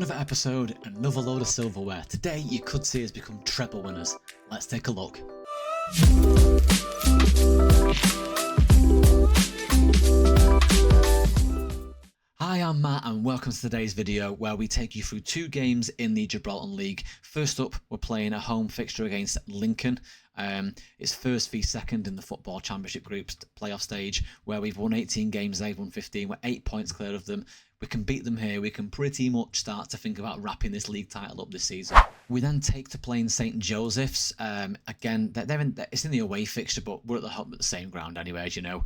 Another episode, another load of silverware. Today you could see us become treble winners. Let's take a look. Hi, I'm Matt and welcome to today's video where we take you through two games in the Gibraltar League. First up, we're playing a home fixture against Lincoln. It's first v second in the Football Championship Groups playoff stage where we've won 18 games, they've won 15, we're 8 points clear of them. We can beat them here, we can pretty much start to think about wrapping this league title up this season. We then take to playing St. Joseph's. Again, it's in the away fixture, but we're at the same ground anyway, as you know,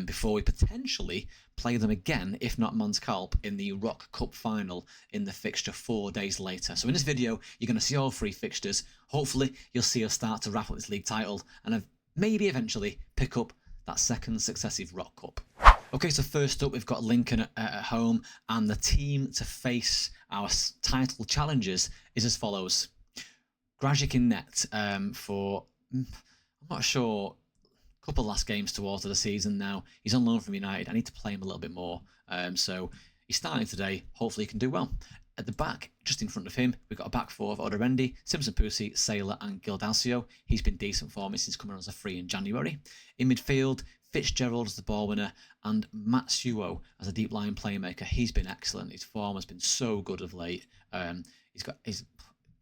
before we potentially play them again, if not Montcalp, in the Rock Cup final in the fixture 4 days later. So in this video, you're going to see all three fixtures. Hopefully, you'll see us start to wrap up this league title and maybe eventually pick up that second successive Rock Cup. Okay, so first up, we've got Lincoln at home, and the team to face our title challengers is as follows. Gražic in net for, I'm not sure, a couple of last games towards the season now. He's on loan from United. I need to play him a little bit more. So he's starting today. Hopefully he can do well. At the back, just in front of him, we've got a back four of Odorendi, Simpson Pusi, Sailor and Gildasio. He's been decent for me since coming on as a free in January. In midfield, Fitzgerald as the ball winner and Matsuo as a deep line playmaker. He's been excellent. His form has been so good of late. He's got his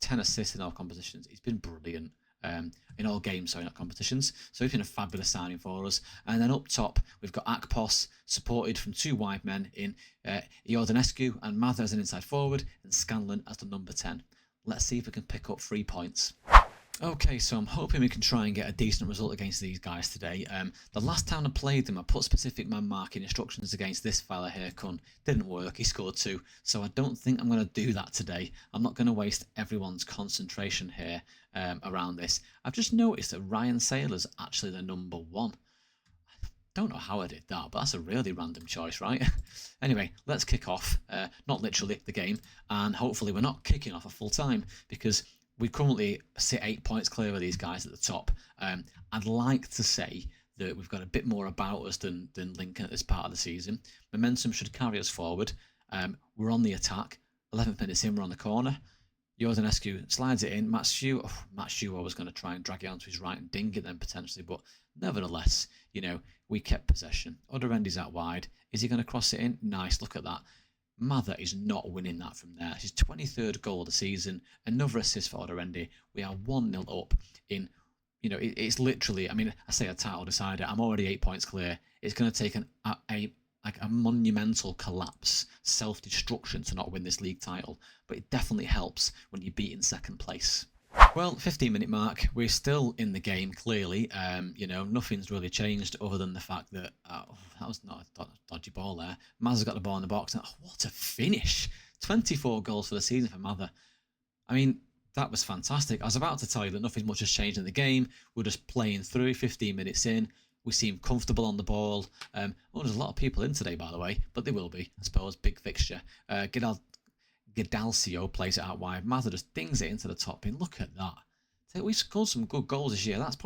10 assists in all competitions. He's been brilliant in all games, sorry, not competitions. So he's been a fabulous signing for us. And then up top, we've got Akpos, supported from two wide men in Iordanescu and Mather as an inside forward and Scanlon as the number 10. Let's see if we can pick up 3 points. Okay, so I'm hoping we can try and get a decent result against these guys today. The last time I played them, I put specific man marking instructions against this fella here, Kun. Didn't work, he scored 2. So I don't think I'm going to do that today. I'm not going to waste everyone's concentration here around this. I've just noticed that Ryan Sailor's actually the number 1. I don't know how I did that, but that's a really random choice, right? Anyway, let's kick off, not literally the game, and hopefully we're not kicking off a full time because we currently sit 8 points clear of these guys at the top. I'd like to say that we've got a bit more about us than Lincoln at this part of the season. Momentum should carry us forward. We're on the attack. 11 minutes in, we're on the corner. Iordanescu slides it in. Matsuo was going to try and drag it onto his right and ding it then potentially, but nevertheless, you know, we kept possession. Odorendi's out wide. Is he going to cross it in? Nice, look at that. Mather is not winning that from there. It's his 23rd goal of the season. Another assist for Odorendi. We are 1-0 up in, you know, it's literally, I mean, I say a title decider. I'm already 8 points clear. It's going to take a monumental collapse, self-destruction to not win this league title. But it definitely helps when you beat in second place. Well, 15-minute mark, we're still in the game, clearly. You know, nothing's really changed other than the fact that, that was not a dodgy ball there. Maz's got the ball in the box. And, what a finish. 24 goals for the season for Mather. I mean, that was fantastic. I was about to tell you that nothing much has changed in the game. We're just playing through 15 minutes in. We seem comfortable on the ball. There's a lot of people in today, by the way, but they will be, I suppose. Big fixture. Gildasio plays it out wide. Mather just dings it into the top bin. Look at that. We've scored some good goals this year. That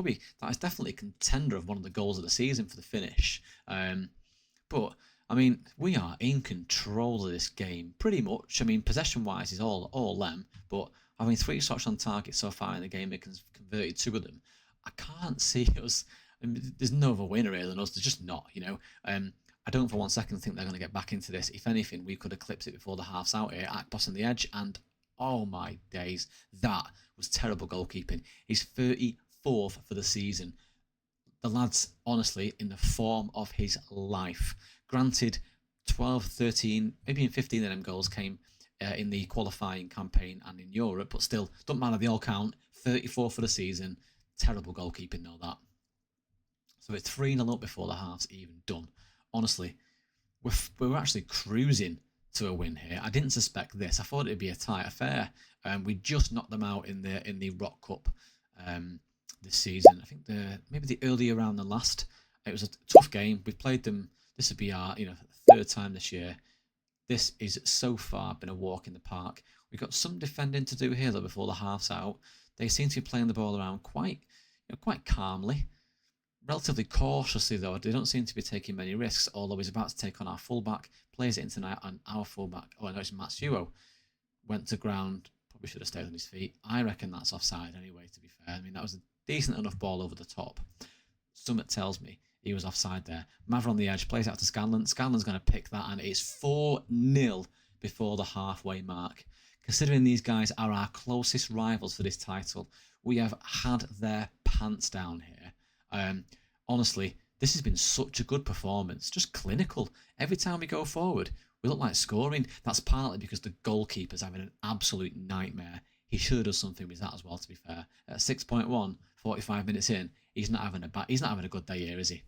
is definitely a contender of one of the goals of the season for the finish. But I mean, we are in control of this game pretty much. I mean, possession-wise is all them. But having 3 shots on target so far in the game, we converted 2 of them. I can't see us. I mean, there's no other winner here than us. There's just not. You know. I don't for 1 second think they're going to get back into this. If anything, we could eclipse it before the half's out here. Akpos on the edge, and oh my days, that was terrible goalkeeping. He's 34th for the season. The lad's honestly in the form of his life. Granted, 12, 13, maybe in 15 of them goals came in the qualifying campaign and in Europe, but still, don't matter, they all count. 34 for the season. Terrible goalkeeping, know that. So it's 3-0 up before the half's even done. Honestly, we were actually cruising to a win here. I didn't suspect this. I thought it'd be a tight affair. We just knocked them out in the Rock Cup this season. I think maybe the earlier round than last. It was a tough game. We played them. This would be our 3rd time this year. This is so far been a walk in the park. We've got some defending to do here though before the half's out. They seem to be playing the ball around quite calmly. Relatively cautiously though, they don't seem to be taking many risks, although he's about to take on our fullback, plays it into our fullback. Oh no, it's Matsuo. went to ground. Probably should have stayed on his feet. I reckon that's offside anyway, to be fair. I mean, that was a decent enough ball over the top. Summit tells me he was offside there. Mather on the edge, plays out to Scanlon. Scanlon's going to pick that, and it's 4-0 before the halfway mark. Considering these guys are our closest rivals for this title, we have had their pants down here. Honestly, this has been such a good performance, just clinical. Every time we go forward, we look like scoring. That's partly because the goalkeeper's having an absolute nightmare. He should have done something with that as well, to be fair. At 6.1, 45 minutes in, he's not having a good day here, is he?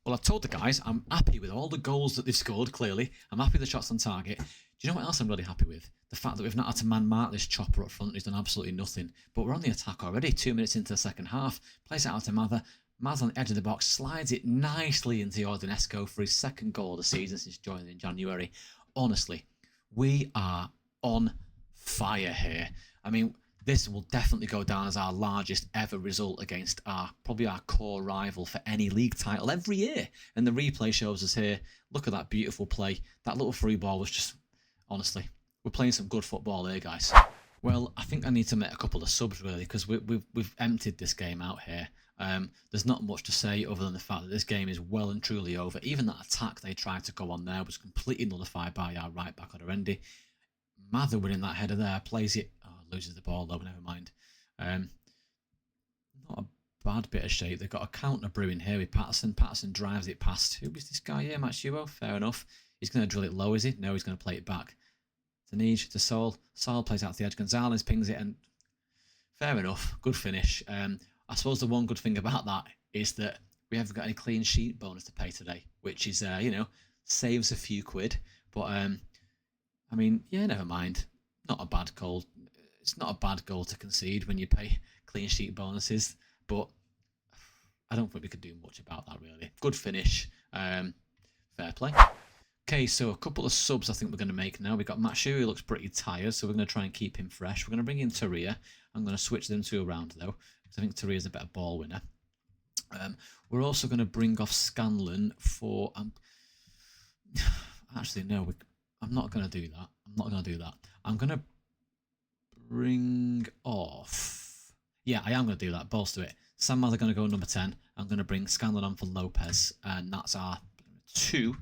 Well, I've told the guys I'm happy with all the goals that they've scored, clearly. I'm happy with the shots on target. Do you know what else I'm really happy with? The fact that we've not had to man-mark this chopper up front who's done absolutely nothing. But we're on the attack already, 2 minutes into the second half. Plays it out to Mather. Mather on the edge of the box, slides it nicely into Jordanesco for his second goal of the season since joining in January. Honestly, we are on fire here. I mean, this will definitely go down as our largest ever result against probably our core rival for any league title every year. And the replay shows us here. Look at that beautiful play. That little free ball was just, honestly, we're playing some good football here, guys. Well, I think I need to make a couple of subs, really, because we've emptied this game out here. There's not much to say other than the fact that this game is well and truly over. Even that attack they tried to go on there was completely nullified by our right back, Odorendi. Mather winning that header there, plays it, loses the ball though, never mind. Not a bad bit of shape. They've got a counter brewing here with Patterson. Patterson drives it past, who is this guy here? Matsuo, fair enough. He's going to drill it low, is he? No, he's going to play it back. To Nij, to Sol. Sol plays out to the edge. Gonzalez pings it, and fair enough. Good finish. I suppose the one good thing about that is that we haven't got any clean sheet bonus to pay today, which is, saves a few quid. But, I mean, yeah, never mind. Not a bad goal. It's not a bad goal to concede when you pay clean sheet bonuses, but I don't think we could do much about that, really. Good finish. Fair play. Okay, so a couple of subs I think we're going to make now. We've got Matshu, who looks pretty tired, so we're going to try and keep him fresh. We're going to bring in Taria. I'm going to switch them two around, though, because I think Taria's a better ball winner. We're also going to bring off Scanlon for... actually, no, I'm not going to do that. I'm going to bring off... Yeah, I am going to do that. Balls to it. Sam Mather going to go number 10. I'm going to bring Scanlon on for Lopez, and that's our two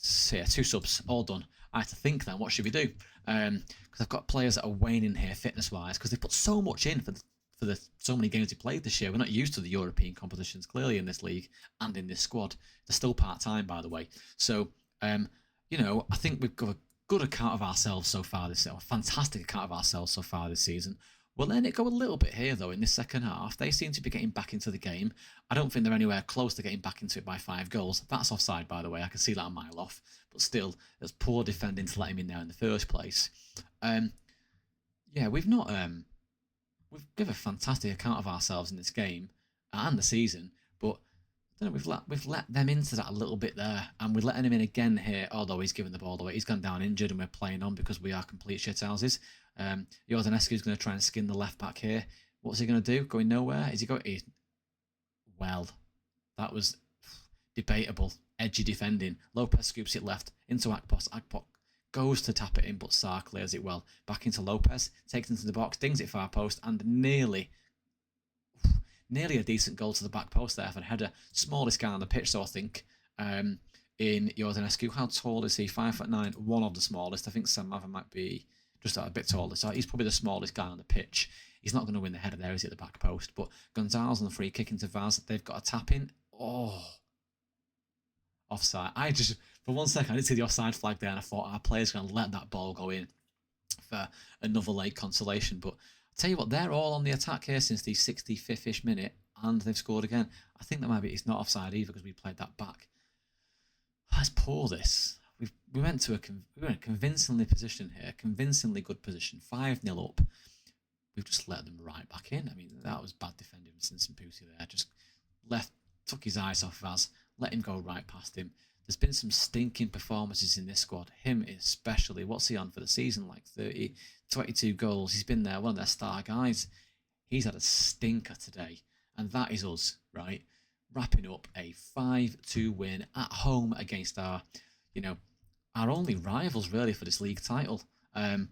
subs, all done. I have to think then, what should we do? Because I've got players that are waning here fitness-wise, because they put so much in for so many games we played this year. We're not used to the European competitions, clearly, in this league and in this squad. They're still part-time, by the way. So, I think we've got a good account of ourselves so far this season, a fantastic account of ourselves so far this season. We'll let it go a little bit here, though, in this second half. They seem to be getting back into the game. I don't think they're anywhere close to getting back into it by 5 goals. That's offside, by the way. I can see that a mile off. But still, there's poor defending to let him in there in the first place. We've not... We've given a fantastic account of ourselves in this game and the season, but I don't know, we've let them into that a little bit there, and we're letting him in again here, although he's given the ball away. He's gone down injured, and we're playing on because we are complete shithouses. Jordanescu's going to try and skin the left back here. What's he going to do? Going nowhere? Is he going... Well, that was debatable. Edgy defending. Lopez scoops it left into Akpos. Akpos goes to tap it in, but Sarr clears it well. Back into Lopez, takes it into the box, dings it far post, and nearly a decent goal to the back post there for a header. Smallest guy on the pitch, so I think, in Jordanescu. How tall is he? 5'9", one of the smallest. I think Sam Mather might be just a bit taller, so he's probably the smallest guy on the pitch. He's not going to win the header there, is he, at the back post? But Gonzalez on the free kick into Vaz. They've got a tap in. Oh, offside. For 1 second, I didn't see the offside flag there, and I thought our player's going to let that ball go in for another late consolation. But I'll tell you what, they're all on the attack here since the 65th-ish minute, and they've scored again. I think that maybe it's not offside either because we played that back. Let's pour this. We went in a convincingly position here, convincingly good position, 5-0 up. We've just let them right back in. I mean, that was bad defending from Simpusi there. Just took his eyes off Vaz, let him go right past him. There's been some stinking performances in this squad. Him especially. What's he on for the season? Like 30, 22 goals. He's been there, one of their star guys. He's had a stinker today. And that is us, right? Wrapping up a 5-2 win at home against our only rivals really for this league title. And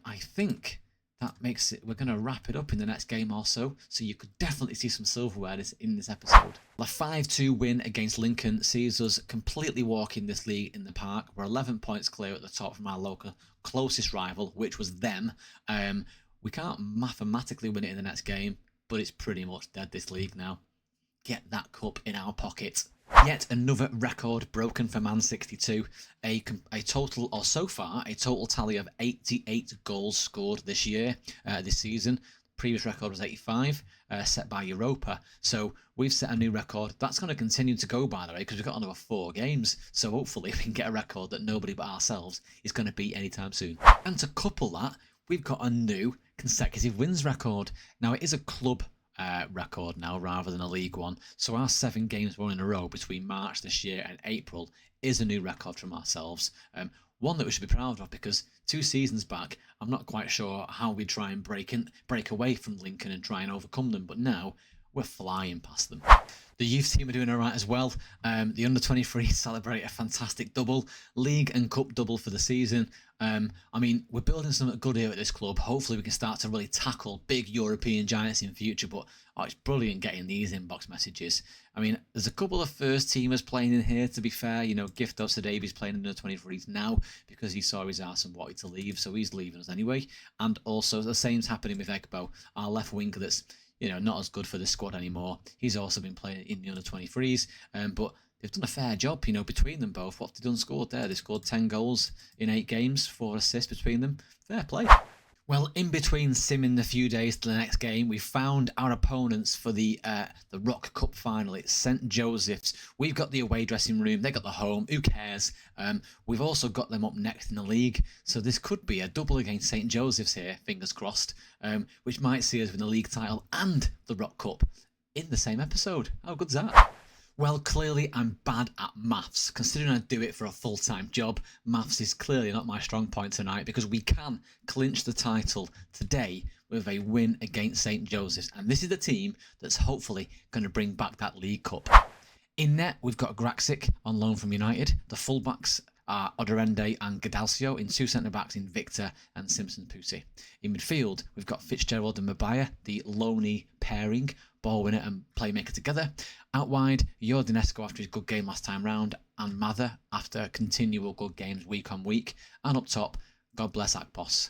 I think that makes it, we're going to wrap it up in the next game or so you could definitely see some silverware in this episode. The 5-2 win against Lincoln sees us completely walking this league in the park. We're 11 points clear at the top from our local closest rival, which was them. We can't mathematically win it in the next game, but it's pretty much dead, this league now. Get that cup in our pocket. Yet another record broken for Man 62. A total, or so far, a total tally of 88 goals scored this year, this season. Previous record was 85, set by Europa. So we've set a new record. That's going to continue to go, by the way, because we've got another 4 games. So hopefully we can get a record that nobody but ourselves is going to beat anytime soon. And to couple that, we've got a new consecutive wins record. Now, it is a club record now rather than a league one. So our 7 games won in a row between March this year and April is a new record from ourselves. One that we should be proud of, because 2 seasons back, I'm not quite sure how we try and break away from Lincoln and try and overcome them, but now we're flying past them. The youth team are doing all right as well. The under-23 celebrate a fantastic double, league and cup double for the season. I mean, we're building something good here at this club. Hopefully we can start to really tackle big European giants in future, but it's brilliant getting these inbox messages. I mean, there's a couple of first teamers playing in here, to be fair. You know, Gifto Sadabi's playing in the 23s now because he saw his arse and wanted to leave, so he's leaving us anyway. And also the same's happening with Egbo, our left winger that's, you know, not as good for the squad anymore. He's also been playing in the under-23s, but they've done a fair job, you know, between them both. What they've done scored there. They scored 10 goals in 8 games, 4 assists between them. Fair play. Well, in between simming the few days to the next game, we found our opponents for the Rock Cup final. It's St Joseph's. We've got the away dressing room. They got the home. Who cares? We've also got them up next in the league. So this could be a double against St Joseph's here, fingers crossed, which might see us win the league title and the Rock Cup in the same episode. How good's that? Well, clearly I'm bad at maths. Considering I do it for a full-time job, maths is clearly not my strong point tonight, because we can clinch the title today with a win against St Joseph's. And this is the team that's hopefully going to bring back that League Cup. In net, we've got Graxic on loan from United. The fullbacks are Odorende and Gadalcio, in 2 centre-backs in Victor and Simpson-Pussy. In midfield, we've got Fitzgerald and Mabaya, the loney pairing, ball winner and playmaker together. Out wide, Jordanesco after his good game last time round, and Mather after continual good games week on week. And up top, God bless Akpos.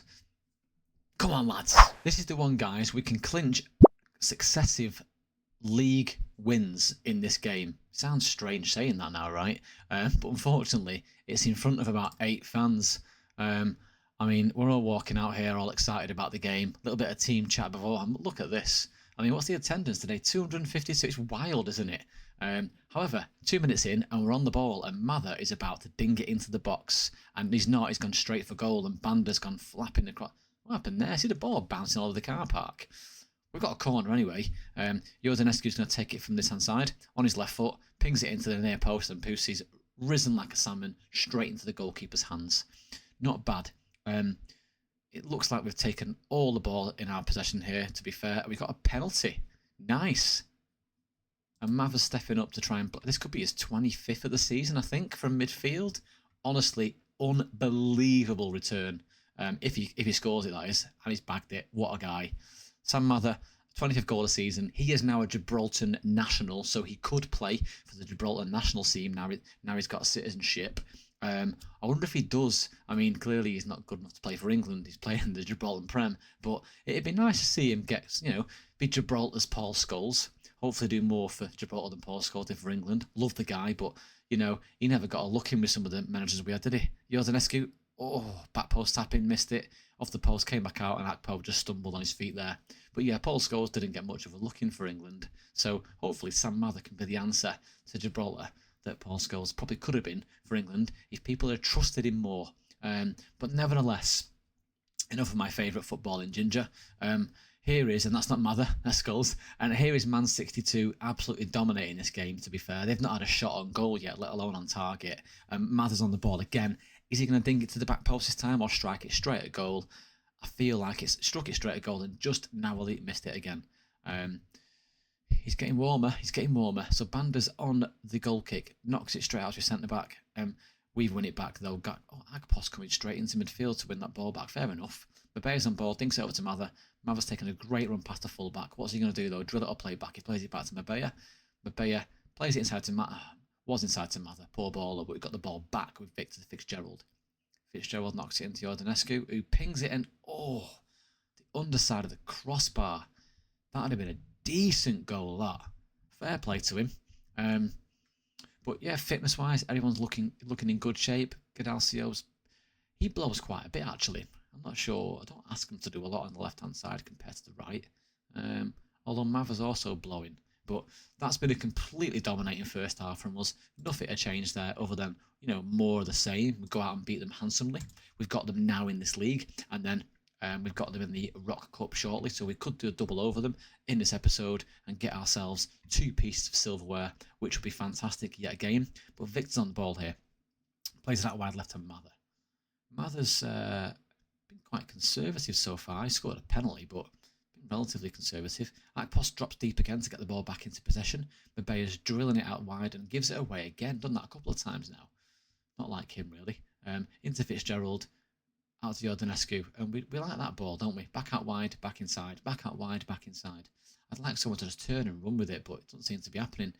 Come on, lads. This is the one, guys. We can clinch successive league wins in this game. Sounds strange saying that now, right? But unfortunately, it's in front of about 8 fans. I mean, we're all walking out here all excited about the game. A little bit of team chat before. Look at this. I mean, what's the attendance today? 252. It's wild, isn't it? However, 2 minutes in and we're on the ball, and Mather is about to ding it into the box, and he's not. He's gone straight for goal, and Banda's gone flapping across. What happened there? See the ball bouncing all over the car park. We've got a corner anyway. Jordanescu's going to take it from this hand side on his left foot, pings it into the near post, and Pussy's risen like a salmon straight into the goalkeeper's hands. Not bad. It looks like we've taken all the ball in our possession here, to be fair. We've got a penalty. Nice. And Mather's stepping up to try and... This could be his 25th of the season, I think, from midfield. Honestly, unbelievable return. If he scores it, that is. And he's bagged it. What a guy. Sam Mather, 25th goal of the season. He is now a Gibraltar national, so he could play for the Gibraltar national team now he's got citizenship. I wonder if he does. I mean, clearly he's not good enough to play for England. He's playing in the Gibraltar Prem, but it'd be nice to see him get, be Gibraltar's Paul Scholes. Hopefully do more for Gibraltar than Paul Scholes did for England. Love the guy, but, he never got a look in with some of the managers we had, did he? Jordanescu, back post tapping, missed it. Off the post, came back out, and Akpo just stumbled on his feet there. But yeah, Paul Scholes didn't get much of a look in for England. So hopefully Sam Mather can be the answer to Gibraltar that Paul Scholes probably could have been for England if people had trusted him more. But nevertheless, enough of my favourite footballing ginger. Here is, and that's not Mather, that's Scholes, and here is Man 62 absolutely dominating this game, to be fair. They've not had a shot on goal yet, let alone on target. Mather's on the ball again. Is he going to ding it to the back post this time or strike it straight at goal? I feel like it's struck it straight at goal and just narrowly missed it again. He's getting warmer. So Banda's on the goal kick, knocks it straight out to centre back. We've won it back though. Agpos coming straight into midfield to win that ball back. Fair enough. Mabeya's on ball, dinks it over to Mather. Mather's taking a great run past the full-back. What's he going to do though? Drill it or play back? He plays it back to Mabeya. Mabeya plays it inside to Mather. Was inside to Mather. Poor baller, but we got the ball back with Victor Fitzgerald. Fitzgerald knocks it into Jordanescu, who pings it, and the underside of the crossbar. That would have been a decent goal, that. Fair play to him. But yeah, fitness-wise, everyone's looking in good shape. Gadalcio's, he blows quite a bit, actually. I'm not sure. I don't ask him to do a lot on the left-hand side compared to the right. Although Mather's also blowing. But that's been a completely dominating first half from us. Nothing to change there other than, more of the same. We go out and beat them handsomely. We've got them now in this league. And then we've got them in the Rock Cup shortly. So we could do a double over them in this episode and get ourselves 2 pieces of silverware, which would be fantastic yet again. But Victor's on the ball here. Plays it out wide left to Mather. Mather's been quite conservative so far. He scored a penalty, but relatively conservative. Agpos drops deep again to get the ball back into possession. Mabeya's drilling it out wide and gives it away again. Done that a couple of times now. Not like him, really. Into Fitzgerald, out to Jordanescu. And we like that ball, don't we? Back out wide, back inside. Back out wide, back inside. I'd like someone to just turn and run with it, but it doesn't seem to be happening.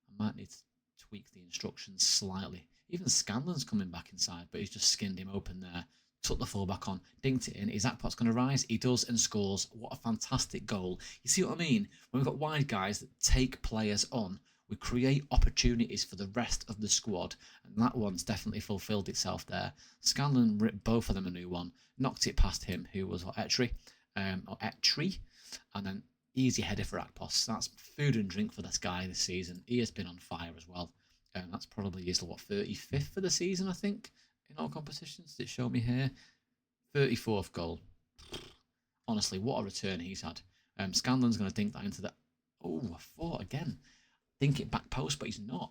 I might need to tweak the instructions slightly. Even Scanlon's coming back inside, but he's just skinned him open there. Took the fullback on, dinked it in. Is Agpos going to rise? He does and scores. What a fantastic goal. You see what I mean? When we've got wide guys that take players on, we create opportunities for the rest of the squad, and that one's definitely fulfilled itself there. Scanlon ripped both of them a new one, knocked it past him, who was Etri, and then easy header for Agpos. That's food and drink for this guy this season. He has been on fire as well. That's probably his 35th for the season, I think. In all competitions, did it show me here? 34th goal. Honestly, what a return he's had. Scanlon's going to dink that into the... Oh, a 4 again. Dink it back post, but he's not.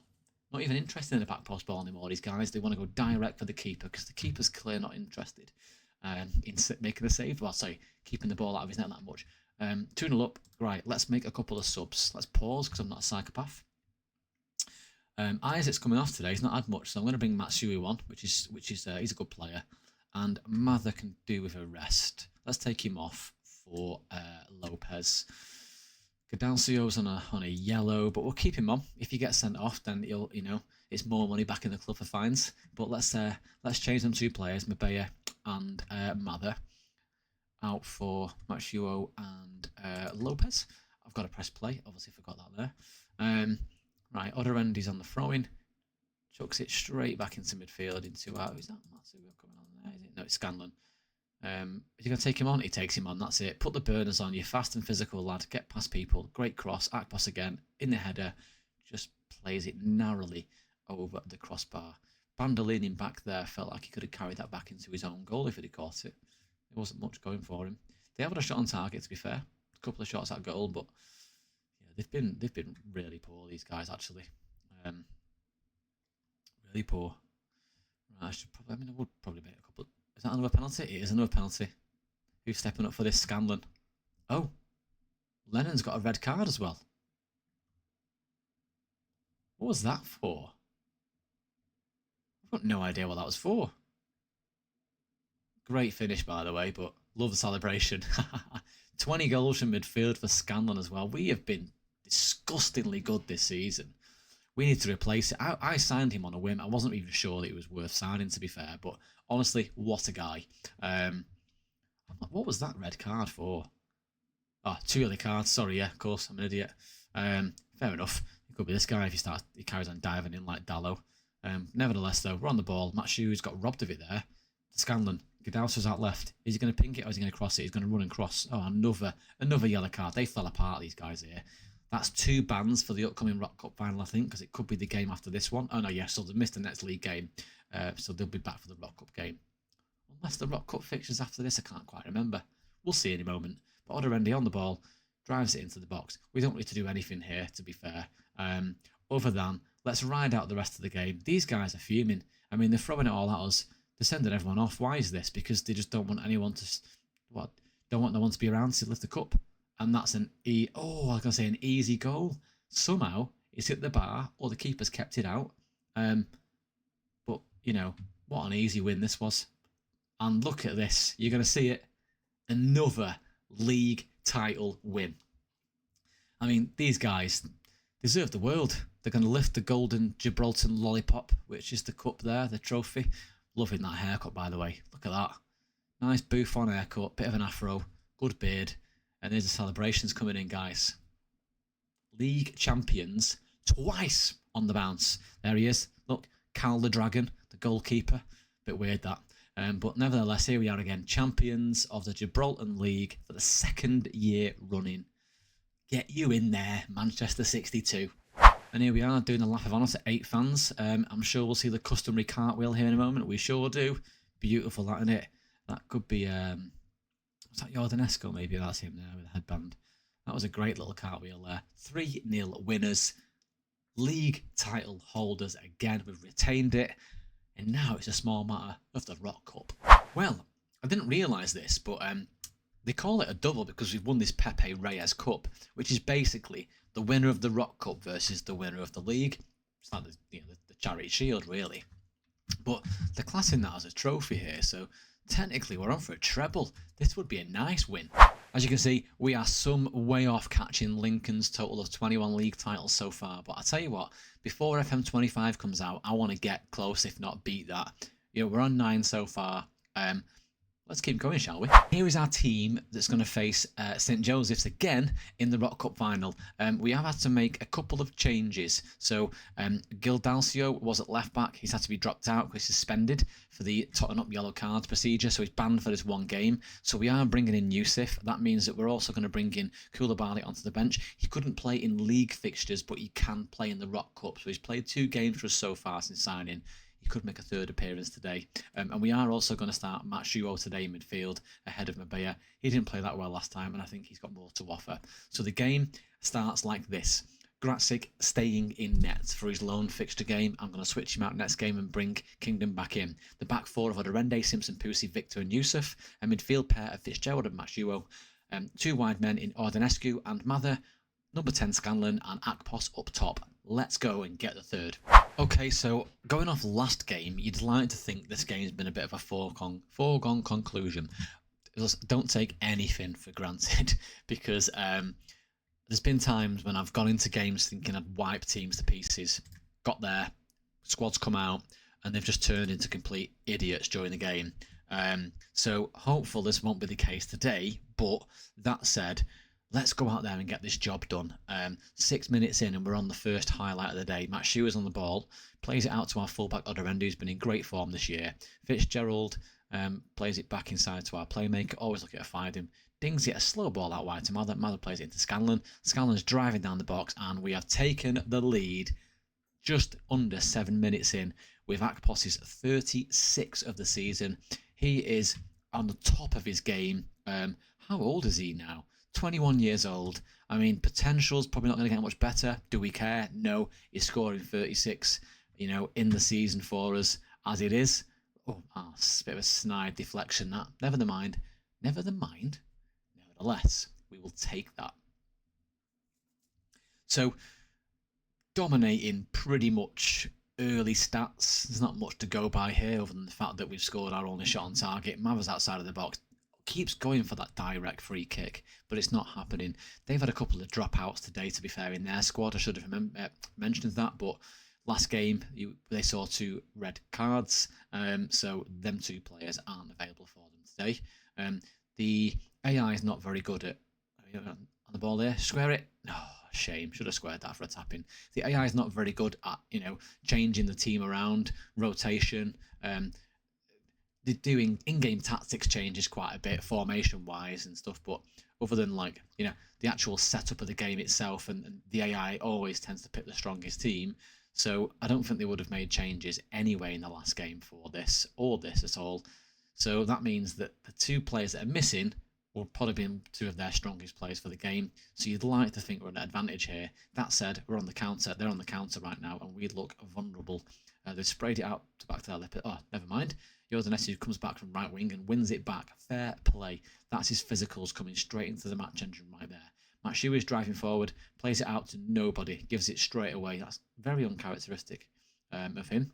Not even interested in the back post ball anymore, these guys. They want to go direct for the keeper because the keeper's clearly not interested in making a save. Well, sorry, keeping the ball out of his net that much. 2-0 up. Right, let's make a couple of subs. Let's pause because I'm not a psychopath. Isaac's coming off today. He's not had much, so I'm going to bring Matsui on, which is he's a good player, and Mather can do with a rest. Let's take him off for Lopez. Gadalcio's on a yellow, but we'll keep him on. If he gets sent off, then he'll it's more money back in the club for fines. But let's change them 2 players, Mabeya and Mather, out for Matsui and Lopez. I've got to press play. Obviously, forgot that there. Right, other end, he's on the throw-in. Chucks it straight back into midfield into... is that Matsui coming on there? Is it? No, it's Scanlon. Is he going to take him on? He takes him on, that's it. Put the burners on, you're fast and physical, lad. Get past people. Great cross. Agpos again, in the header. Just plays it narrowly over the crossbar. Bandolini back there felt like he could have carried that back into his own goal if he'd have caught it. There wasn't much going for him. They haven't a shot on target, to be fair. A couple of shots at goal, but... They've been really poor, these guys, actually. Really poor. Right, I would probably make a couple. Is that another penalty? It is another penalty. Who's stepping up for this? Scanlon. Oh, Lennon's got a red card as well. What was that for? I've got no idea what that was for. Great finish, by the way, but love the celebration. 20 goals from midfield for Scanlon as well. We have been disgustingly good this season. We need to replace it. I signed him on a whim. I wasn't even sure that it was worth signing, to be fair, but honestly, what a guy. What was that red card for? Oh, 2 other cards. Sorry, yeah, of course, I'm an idiot. Fair enough. It could be this guy if he carries on diving in like Dallo. Nevertheless, though, we're on the ball. Matsui's got robbed of it there. Scanlon. Gadalcio's out left. Is he going to ping it or is he going to cross it? He's going to run and cross. Oh, another yellow card. They fell apart, these guys here. That's 2 bans for the upcoming Rock Cup final, I think, because it could be the game after this one. Oh, no, yeah, so they've missed the next league game. So they'll be back for the Rock Cup game. Unless the Rock Cup fixtures after this, I can't quite remember. We'll see in a moment. But Oderendi on the ball, drives it into the box. We don't need to do anything here, to be fair. Other than, let's ride out the rest of the game. These guys are fuming. I mean, they're throwing it all at us. They're sending everyone off. Why is this? Because they just don't want anyone to... Don't want no one to be around to lift the cup. And that's an easy goal. Somehow, it's hit the bar, or the keeper's kept it out. But, you know, what an easy win this was. And look at this. You're going to see it. Another league title win. I mean, these guys deserve the world. They're going to lift the golden Gibraltar lollipop, which is the cup there, the trophy. Loving that haircut, by the way. Look at that. Nice bouffant haircut, bit of an afro, good beard. And there's the celebrations coming in, guys. League champions twice on the bounce. There he is. Look, Cal the Dragon, the goalkeeper. Bit weird that. But nevertheless, here we are again. Champions of the Gibraltar League for the 2nd year running. Get you in there, Manchester 62. And here we are doing the lap of honour to 8 fans. I'm sure we'll see the customary cartwheel here in a moment. We sure do. Beautiful, that, isn't it? That could be, was that Jordanesco maybe? That's him there with a headband. That was a great little cartwheel there. 3-0 winners. League title holders again. We've retained it. And now it's a small matter of the Rock Cup. Well, I didn't realise this, but they call it a double because we've won this Pepe Reyes Cup, which is basically the winner of the Rock Cup versus the winner of the league. It's like the Charity Shield, really. But they're classing that as a trophy here, so technically we're on for a treble. This would be a nice win. As you can see, we are some way off catching Lincoln's total of 21 league titles so far. But I tell you what, before FM25 comes out, I want to get close, if not beat that. You know, we're on 9 so far. Let's keep going, shall we? Here is our team that's going to face St Joseph's again in the Rock Cup final. We have had to make a couple of changes. So Gildalcio was at left back. He's had to be dropped out because he's suspended for the totting up yellow cards procedure. So he's banned for this one game. So we are bringing in Yusuf. That means that we're also going to bring in Koulibaly onto the bench. He couldn't play in league fixtures, but he can play in the Rock Cup. So he's played 2 games for us so far since signing. He could make a 3rd appearance today. And we are also going to start Matshuo today in midfield ahead of Mabea. He didn't play that well last time, and I think he's got more to offer. So the game starts like this. Gratsic staying in net for his lone fixture game. I'm going to switch him out next game and bring Kingdom back in. The back 4 of Odorende, Simpson, Pusi, Victor and Yusuf. A midfield pair of Fitzgerald and Matshuo. 2 wide men in Ordinescu and Mather. Number 10 Scanlon and Akpos up top. Let's go and get the 3rd. Okay, so going off last game, you'd like to think this game's been a bit of a foregone conclusion. Don't take anything for granted because there's been times when I've gone into games thinking I'd wipe teams to pieces, got there, squads come out, and they've just turned into complete idiots during the game. So hopefully this won't be the case today, but that said, let's go out there and get this job done. 6 minutes in and we're on the first highlight of the day. Matt Shewar's on the ball, plays it out to our fullback Odorende, who's been in great form this year. Fitzgerald plays it back inside to our playmaker, always looking to find him. Dings it a slow ball out wide to Mather. Mather plays it into Scanlon. Scanlon's driving down the box and we have taken the lead just under 7 minutes in with Akpos's 36 of the season. He is on the top of his game. How old is he now? 21 years old. I mean, potential's probably not going to get much better. Do we care? No. He's scoring 36, in the season for us as it is. Oh, it's a bit of a snide deflection, that. Never mind. Nevertheless, we will take that. So, dominating pretty much early stats. There's not much to go by here other than the fact that we've scored our only shot on target. Mavers outside of the box. Keeps going for that direct free kick, but it's not happening. They've had a couple of dropouts today, to be fair, in their squad. I should have mentioned that, but last game they saw 2 red cards, so them 2 players aren't available for them today. The AI is not very good at on the ball there. Square it. Oh, shame. Should have squared that for a tap-in. The AI is not very good at changing the team around, rotation. They're doing in-game tactics changes quite a bit, formation-wise and stuff, but other than the actual setup of the game itself, and the AI always tends to pick the strongest team, so I don't think they would have made changes anyway in the last game for this, or this at all. So that means that the 2 players that are missing will probably be 2 of their strongest players for the game, so you'd like to think we're at an advantage here. That said, we're on the counter, they're on the counter right now, and we look vulnerable. They've sprayed it out back to their lip. Oh, never mind. Jordanescu comes back from right wing and wins it back. Fair play. That's his physicals coming straight into the match engine right there. Matshuo is driving forward, plays it out to nobody, gives it straight away. That's very uncharacteristic of him.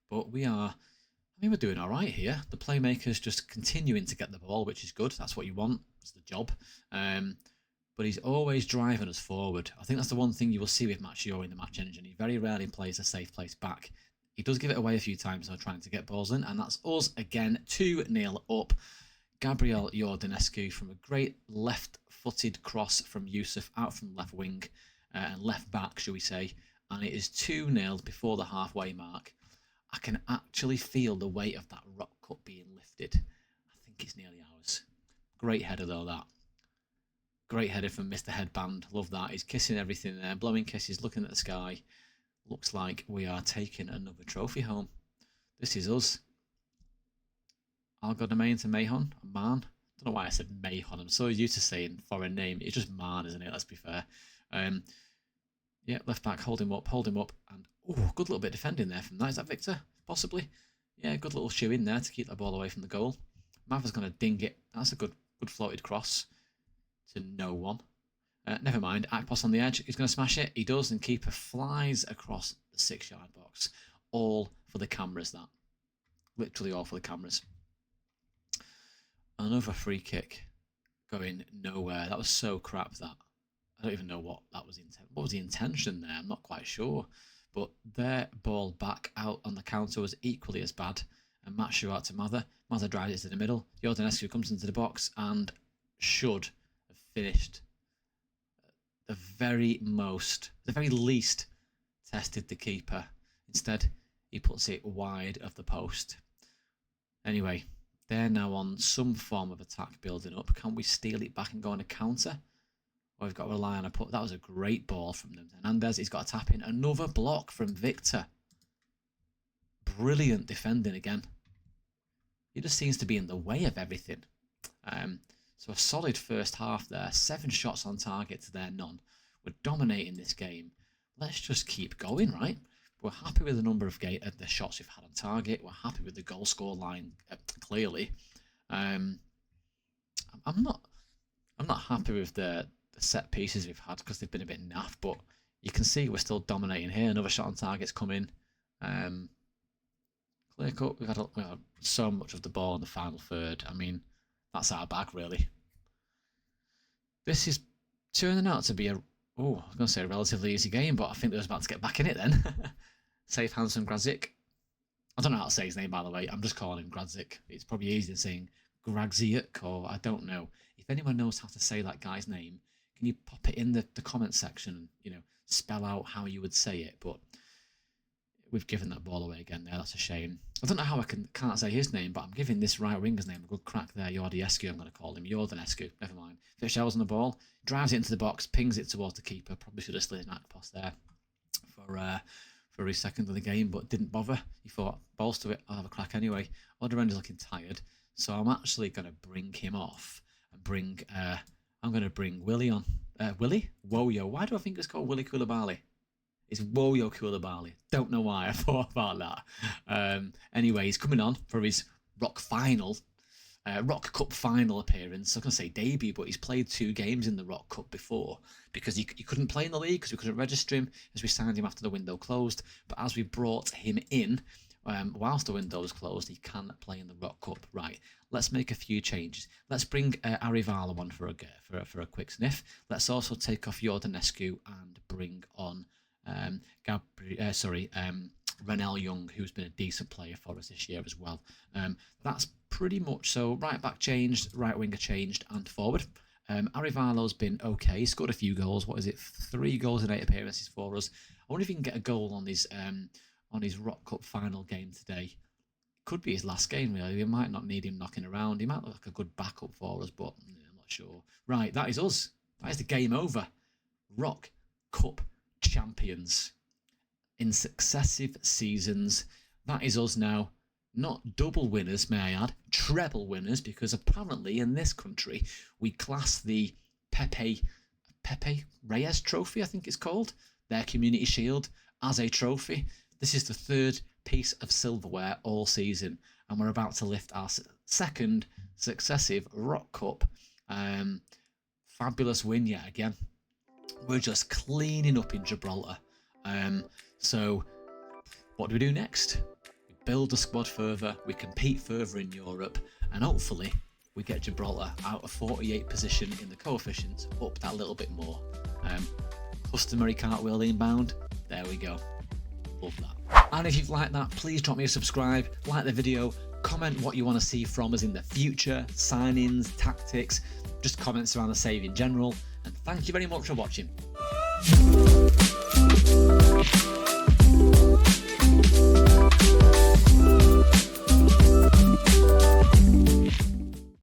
But we're doing all right here. The playmaker's just continuing to get the ball, which is good. That's what you want. It's the job. But he's always driving us forward. I think that's the one thing you will see with Macchio in the match engine. He very rarely plays a safe place back. He does give it away a few times though, trying to get balls in, and that's us again, 2-0 up. Gabriel Jordanescu from a great left-footed cross from Yusuf out from left wing and left back, shall we say, and it is 2-0 before the halfway mark. I can actually feel the weight of that Rock Cup being lifted. I think it's nearly ours. Great header though, that. Great header from Mr. Headband. Love that. He's kissing everything there, blowing kisses, looking at the sky. Looks like we are taking another trophy home. This is us. Algodamain to Mahon. Man. Don't know why I said Mahon. I'm so used to saying foreign name. It's just Man, isn't it? Let's be fair. Yeah, left back, hold him up, and oh, good little bit of defending there from that. Is that Victor? Possibly. Yeah, good little shoe in there to keep the ball away from the goal. Mava's going to ding it. That's a good floated cross to no one. Never mind. Akpos on the edge. He's going to smash it. He does, and keeper flies across the 6-yard box. All for the cameras, that. Literally all for the cameras. Another free kick going nowhere. That was so crap, that. I don't even know what that was. What was the intention there? I'm not quite sure. But their ball back out on the counter was equally as bad. And Matthew out to Mather. Mather drives it to the middle. Jordanescu comes into the box and should have finished. The very least tested the keeper. Instead, he puts it wide of the post. Anyway, they're now on some form of attack building up. Can we steal it back and go on a counter? Or we've got to rely on a put. That was a great ball from them. Hernandez, he's got a tap in. Another block from Victor. Brilliant defending again. He just seems to be in the way of everything. So a solid first half there. 7 shots on target to their none. We're dominating this game. Let's just keep going, right? We're happy with the number of the shots we've had on target. We're happy with the goal score line, clearly. I'm not happy with the set pieces we've had because they've been a bit naff, but you can see we're still dominating here. Another shot on target's coming. Clear cut. We've had so much of the ball in the final third. I mean, that's our bag, really. This is turning out to be I was going to say a relatively easy game, but I think they was about to get back in it then. Safe hands from Grazik. I don't know how to say his name, by the way. I'm just calling him Grazik. It's probably easier than saying Grazik, or I don't know. If anyone knows how to say that guy's name, can you pop it in the comment section and, spell out how you would say it? But we've given that ball away again there. That's a shame. I don't know how I can't say his name, but I'm giving this right winger's name a good crack there. Jordanescu, I'm going to call him. Jordanescu. Never mind. Fitzgerald's on the ball. Drives it into the box. Pings it towards the keeper. Probably should have slid an Akpos there for his second of the game, but didn't bother. He thought, balls to it. I'll have a crack anyway. Oderen's looking tired, so I'm actually going to bring him off and I'm going to bring Willie on. Willie? Woyo. Why do I think it's called Willie Koulibaly? It's Woyo Koulibaly. Don't know why I thought about that. Anyway, he's coming on for his Rock Cup final appearance. I was going to say debut, but he's played 2 games in the Rock Cup before because he couldn't play in the league because we couldn't register him as we signed him after the window closed. But as we brought him in, whilst the window was closed, he can play in the Rock Cup. Right, let's make a few changes. Let's bring Arivala on for a quick sniff. Let's also take off Jordanescu and bring on Renell Young, who's been a decent player for us this year as well. That's pretty much so. Right back changed, right winger changed, and forward. Arivalo's been okay. He scored a few goals. 3 goals in 8 appearances for us. I wonder if he can get a goal on his Rock Cup final game today. Could be his last game, really. We might not need him knocking around. He might look like a good backup for us, but I'm not sure. Right, that is us. That is the game over. Rock Cup champions in successive seasons. That is us now. Not double winners, may I add, treble winners, because apparently in this country we class the Pepe Reyes Trophy, I think it's called, their community shield, as a trophy. This is the 3rd piece of silverware all season, and we're about to lift our 2nd successive Rock Cup. Fabulous win yet again. We're just cleaning up in Gibraltar. So what do we do next? We build the squad further, we compete further in Europe, and hopefully we get Gibraltar out of 48th position in the coefficient up that little bit more. Customary cartwheel inbound, there we go. Love that. And if you've liked that, please drop me a subscribe, like the video, comment what you want to see from us in the future, signings, tactics, just comments around the save in general, and thank you very much for watching.